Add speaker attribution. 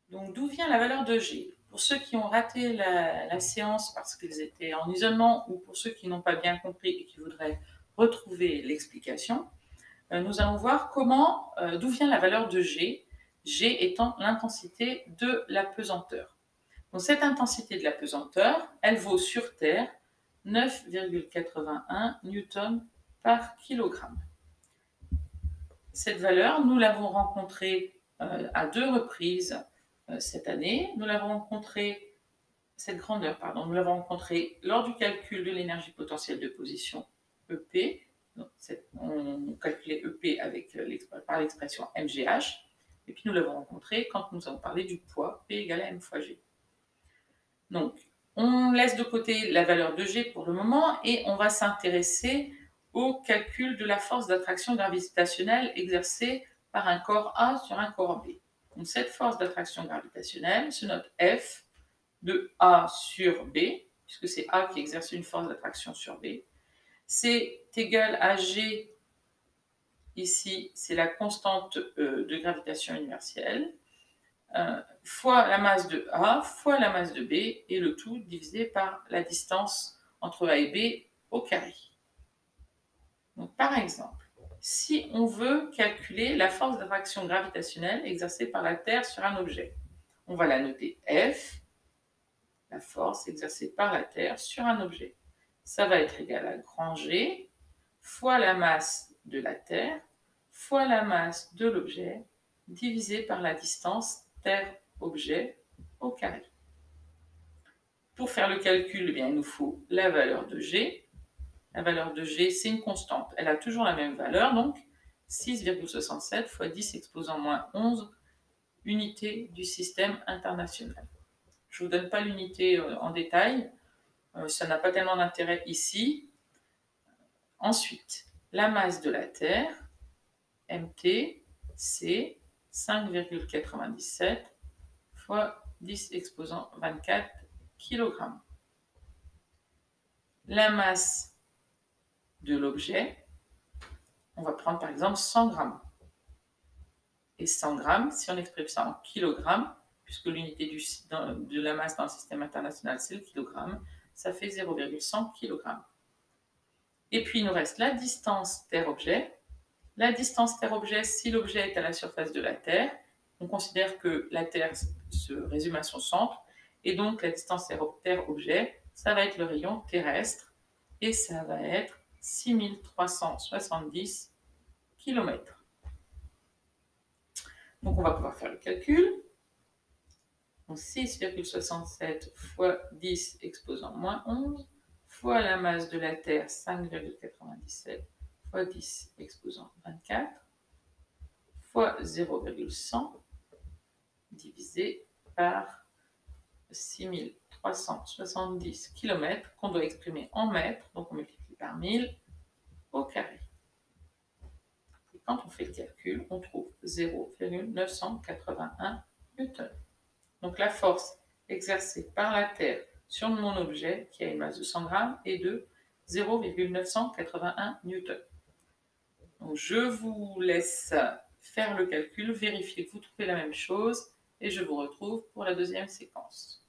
Speaker 1: Donc, d'où vient la valeur de G? Pour ceux qui ont raté la séance parce qu'ils étaient en isolement ou pour ceux qui n'ont pas bien compris et qui voudraient retrouver l'explication, nous allons voir d'où vient la valeur de G, G étant l'intensité de la pesanteur. Donc, cette intensité de la pesanteur, elle vaut sur Terre 9,81 newtons par kilogramme. Cette valeur, nous l'avons rencontrée à 2 reprises cette année. Nous l'avons rencontrée, cette grandeur, pardon, nous l'avons rencontrée lors du calcul de l'énergie potentielle de position, EP. Donc, on calculait EP par l'expression MGH. Et puis nous l'avons rencontrée quand nous avons parlé du poids, P égale à M fois G. Donc, on laisse de côté la valeur de G pour le moment et on va s'intéresser au calcul de la force d'attraction gravitationnelle exercée par un corps A sur un corps B. Donc, cette force d'attraction gravitationnelle se note F de A sur B, puisque c'est A qui exerce une force d'attraction sur B. C'est égal à G, ici, c'est la constante de gravitation universelle, fois la masse de A fois la masse de B, et le tout divisé par la distance entre A et B au carré. Donc, par exemple, si on veut calculer la force d'attraction gravitationnelle exercée par la Terre sur un objet, on va la noter F, la force exercée par la Terre sur un objet. Ça va être égal à grand G fois la masse de la Terre fois la masse de l'objet divisé par la distance Terre-objet au carré. Pour faire le calcul, il nous faut la valeur de G. La valeur de G, c'est une constante. Elle a toujours la même valeur, donc 6,67 fois 10 exposant moins 11 unités du système international. Je ne vous donne pas l'unité en détail, ça n'a pas tellement d'intérêt ici. Ensuite, la masse de la Terre, MT, c'est 5,97 fois 10 exposant 24 kg. La masse de l'objet, on va prendre par exemple 100 grammes. Et 100 grammes, si on exprime ça en kilogrammes, puisque l'unité de la masse dans le système international, c'est le kilogramme, ça fait 0,100 kg. Et puis, il nous reste la distance Terre-objet. La distance Terre-objet, si l'objet est à la surface de la Terre, on considère que la Terre se résume à son centre, et donc la distance Terre-objet, ça va être le rayon terrestre, et ça va être 6370 km. Donc on va pouvoir faire le calcul. 6,67 fois 10 exposant moins 11 fois la masse de la Terre, 5,97 fois 10 exposant 24 fois 0,100 divisé par 6370 km qu'on doit exprimer en mètres, donc on multiplie par 1000 au carré. Et quand on fait le calcul, on trouve 0,981 newtons. Donc la force exercée par la Terre sur mon objet, qui a une masse de 100 grammes, est de 0,981 newtons. Donc je vous laisse faire le calcul, vérifier que vous trouvez la même chose, et je vous retrouve pour la deuxième séquence.